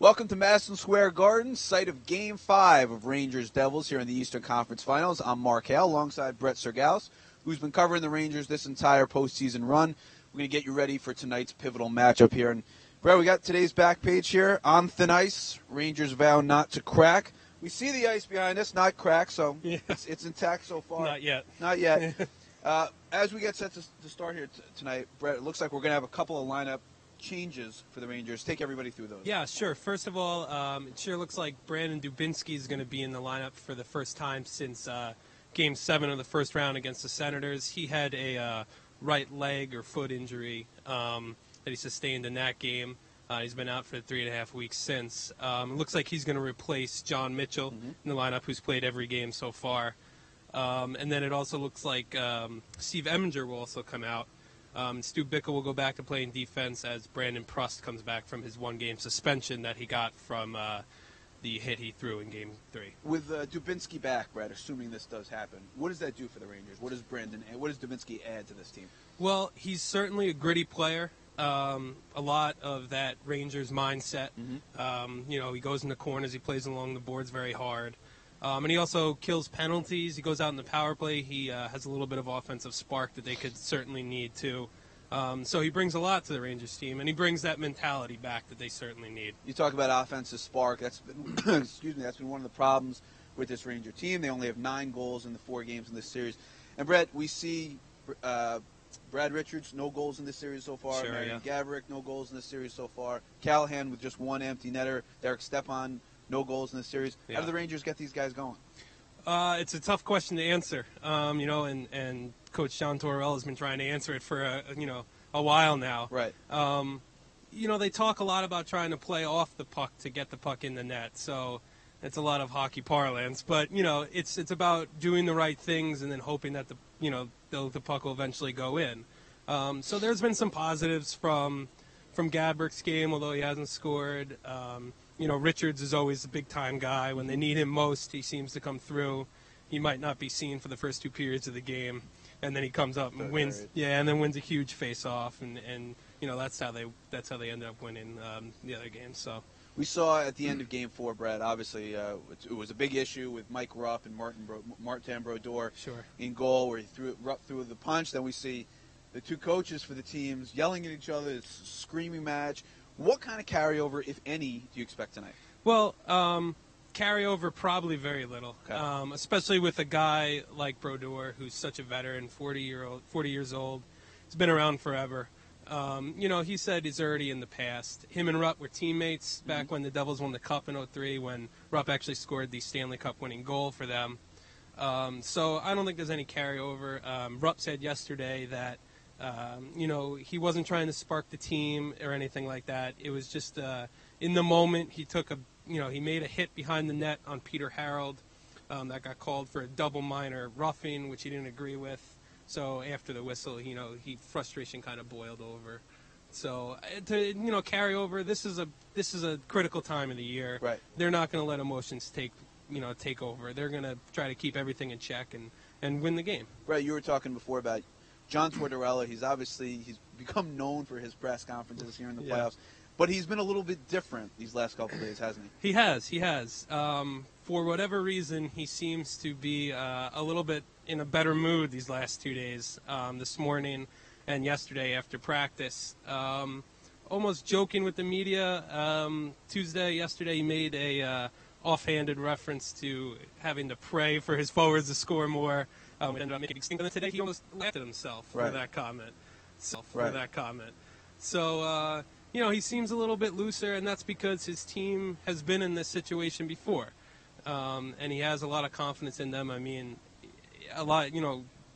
Welcome to Madison Square Garden, site of Game 5 of Rangers-Devils here in the Eastern Conference Finals. I'm Mark Hale alongside Brett Cyrgalis, who's been covering the Rangers this entire postseason run. We're going to get you ready for tonight's pivotal matchup here. And Brett, we got today's back page here. On thin ice, Rangers vow not to crack. We see the ice behind us, not cracked, so it's intact so far. Not yet. Not yet. As we get set to start here tonight, Brett, it looks like we're going to have a couple of lineup changes for the Rangers. Take everybody through those. Yeah, sure. First of all, it sure looks like Brandon Dubinsky is going to be in the lineup for the first time since Game 7 of the first round against the Senators. He had a right leg or foot injury that he sustained in that game. He's been out for 3.5 weeks since. It looks like he's going to replace John Mitchell in the lineup, who's played every game so far. And then it also looks like Steve Eminger will also come out. Stu Bickel will go back to playing defense as Brandon Prust comes back from his one-game suspension that he got from the hit he threw in Game 3. With Dubinsky back, Brad, assuming this does happen, what does that do for the Rangers? What does Dubinsky add to this team? Well, he's certainly a gritty player. A lot of that Rangers mindset. He goes in the corners, he plays along the boards very hard. And he also kills penalties. He goes out in the power play. He has a little bit of offensive spark that they could certainly need too. So he brings a lot to the Rangers team, and he brings that mentality back that they certainly need. You talk about offensive spark. That's been, that's been one of the problems with this Ranger team. They only have 9 goals in the 4 games in this series. And Brett, we see Brad Richards, no goals in this series so far. Sure, Marian Gaborik, no goals in this series so far. Callahan with just 1 empty netter. Derek Stepan, no goals in this series. Yeah. How do the Rangers get these guys going? It's a tough question to answer, and Coach John Tortorella has been trying to answer it for a while now. Right. They talk a lot about trying to play off the puck to get the puck in the net, so it's a lot of hockey parlance. But it's about doing the right things and then hoping that the puck will eventually go in. So there's been some positives from Gaborik's game, although he hasn't scored. Richards is always a big-time guy. When they need him most, he seems to come through. He might not be seen for the first 2 periods of the game, and then he comes up and wins. Yeah, and then wins a huge face-off, and that's how they ended up winning the other games. So we saw at the end of Game 4, Brad. Obviously, it was a big issue with Mike Rupp and Martin Brodeur in goal, where Rupp threw the punch. Then we see the 2 coaches for the teams yelling at each other. It's a screaming match. What kind of carryover, if any, do you expect tonight? Well, carryover probably very little, especially with a guy like Brodeur, who's such a veteran, 40 years old. He's been around forever. He said he's already in the past. Him and Rupp were teammates back when the Devils won the Cup in 2003, when Rupp actually scored the Stanley Cup winning goal for them. So I don't think there's any carryover. Rupp said yesterday that he wasn't trying to spark the team or anything like that. It was just in the moment he took he made a hit behind the net on Peter Harold that got called for a double minor roughing, which he didn't agree with. So after the whistle, frustration kind of boiled over. So to carry over, this is a critical time of the year. Right. They're not going to let emotions take over. They're going to try to keep everything in check and win the game. Right. You were talking before about John Tortorella. He's become known for his press conferences here in the playoffs, but he's been a little bit different these last couple of days, hasn't he? He has. For whatever reason, he seems to be a little bit in a better mood these last 2 days, this morning and yesterday after practice. Almost joking with the media. Yesterday he made a offhanded reference to having to pray for his forwards to score more. Ended up making extinct. And today he almost laughed at himself for that comment. So, he seems a little bit looser, and that's because his team has been in this situation before. And he has a lot of confidence in them. I mean,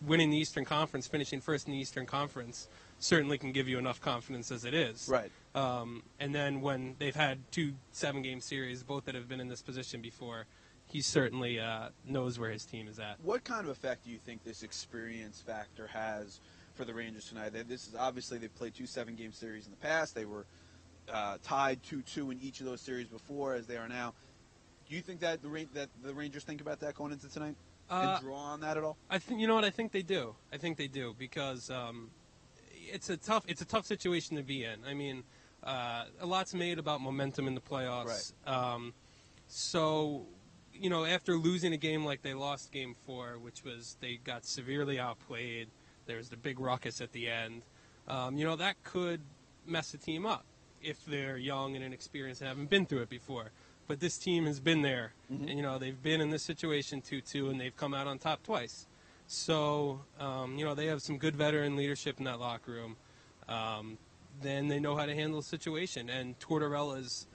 winning the Eastern Conference, finishing first in the Eastern Conference, certainly can give you enough confidence as it is. Right. And then when they've had 2 7-game series, both that have been in this position before, he certainly knows where his team is at. What kind of effect do you think this experience factor has for the Rangers tonight? This is obviously they've played 2 7-game series in the past. They were tied 2-2 in each of those series before, as they are now. Do you think that the Rangers think about that going into tonight and draw on that at all? I think they do. I think they do because it's a tough situation to be in. I mean, a lot's made about momentum in the playoffs. Right. So, after losing a game like they lost Game 4, which was they got severely outplayed, there was the big ruckus at the end, that could mess the team up if they're young and inexperienced and haven't been through it before. But this team has been there. Mm-hmm. And, they've been in this situation 2-2, and they've come out on top twice. So, they have some good veteran leadership in that locker room. Then they know how to handle the situation. And Tortorella's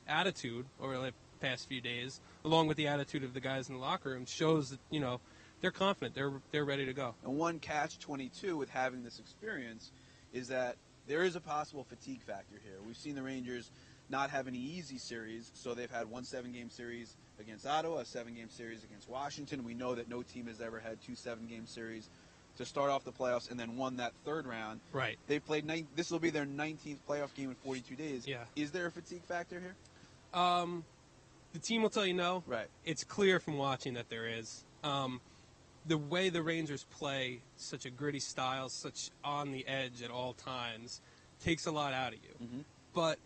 attitude over the past few days, along with the attitude of the guys in the locker room, shows that, they're confident. They're ready to go. And one catch-22 with having this experience is that there is a possible fatigue factor here. We've seen the Rangers not have any easy series, so they've had one 7-game series against Ottawa, a 7-game series against Washington. We know that no team has ever had 2 7-game series to start off the playoffs and then won that third round. Right. They've played this will be their 19th playoff game in 42 days. Yeah. Is there a fatigue factor here? The team will tell you no. Right. It's clear from watching that there is. The way the Rangers play such a gritty style, such on the edge at all times, takes a lot out of you. Mm-hmm. But,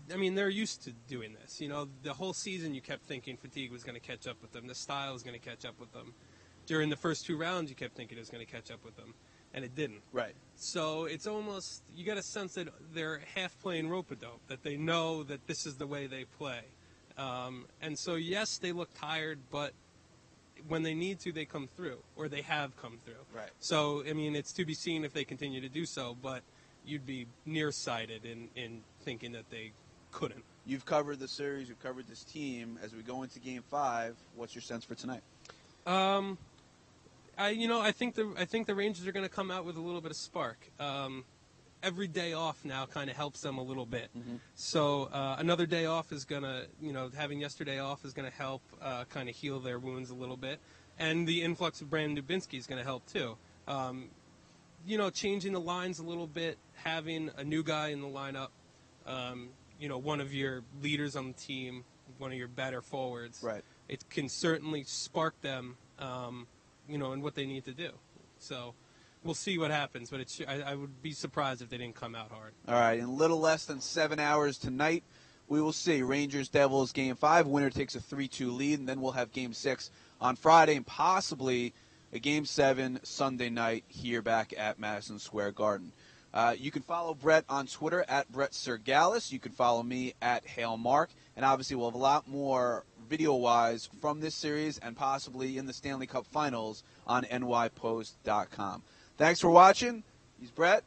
they're used to doing this. The whole season you kept thinking fatigue was going to catch up with them. The style was going to catch up with them. During the first 2 rounds, you kept thinking it was going to catch up with them, and it didn't. Right. So it's almost, you get a sense that they're half playing rope-a-dope, that they know that this is the way they play. And so, yes, they look tired, but when they need to, they come through, or they have come through. Right. So, it's to be seen if they continue to do so, but you'd be nearsighted in thinking that they couldn't. You've covered the series, you've covered this team. As we go into Game 5, what's your sense for tonight? I think the Rangers are going to come out with a little bit of spark. Every day off now kind of helps them a little bit. Mm-hmm. So another day off is going to, having yesterday off is going to help kind of heal their wounds a little bit. And the influx of Brandon Dubinsky is going to help too. Changing the lines a little bit, having a new guy in the lineup, one of your leaders on the team, one of your better forwards. Right. It can certainly spark them, in what they need to do. So we'll see what happens, but I would be surprised if they didn't come out hard. All right, in a little less than 7 hours tonight, we will see Rangers-Devils Game 5. Winner takes a 3-2 lead, and then we'll have Game 6 on Friday and possibly a Game 7 Sunday night here back at Madison Square Garden. You can follow Brett on Twitter at Brett Cyrgalis. You can follow me at Hale Mark. And obviously we'll have a lot more video-wise from this series and possibly in the Stanley Cup Finals on nypost.com. Thanks for watching. He's Brett.